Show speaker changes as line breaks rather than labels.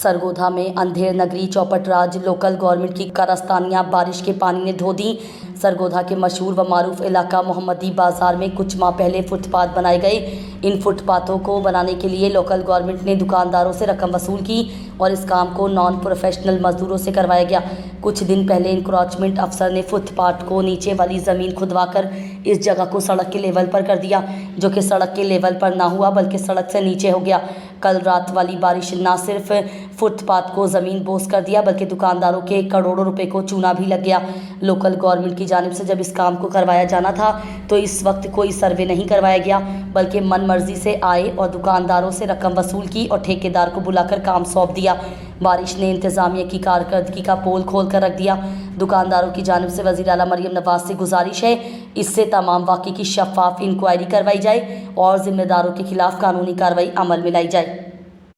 सरगोधा में Andher Nagari चौपटराज local government की कारस्तानियां बारिश के पानी ने धो दी। सरगोधा के मशहूर व मारूफ इलाका मोहम्मदी बाजार में कुछ माह पहले फुटपाथ बनाए गए। इन फुटपाथों को बनाने के लिए लोकल गवर्नमेंट ने दुकानदारों से रकम वसूल की और इस काम को नॉन प्रोफेशनल मजदूरों से करवाया गया। कुछ दिन पहले इंक्रोचमेंट अफसर ने फुटपाथ को नीचे वाली ज़मीन खुदवाकर इस जगह को सड़क के लेवल पर कर दिया, जो कि सड़क के लेवल पर ना हुआ बल्कि सड़क से नीचे हो गया। कल रात वाली बारिश ना सिर्फ फुटपाथ को ज़मीन बोस कर दिया बल्कि दुकानदारों के करोड़ों रुपए को चूना भी लग गया। लोकल गवर्नमेंट की जानिब से जब इस काम को करवाया जाना था तो इस वक्त कोई सर्वे नहीं करवाया गया, बल्कि मन मर्जी से आए और दुकानदारों से रकम वसूल की और ठेकेदार को बुलाकर काम सौंप दिया। बारिश ने इंतज़ामिया की कारकर्दगी का पोल खोल कर रख दिया। दुकानदारों की जानिब से वज़ीर आला मरियम नवाज से गुजारिश है इससे तमाम वाक़े की शफाफ इंक्वायरी करवाई जाए और ज़िम्मेदारों के खिलाफ कानूनी कार्रवाई अमल में लाई जाए।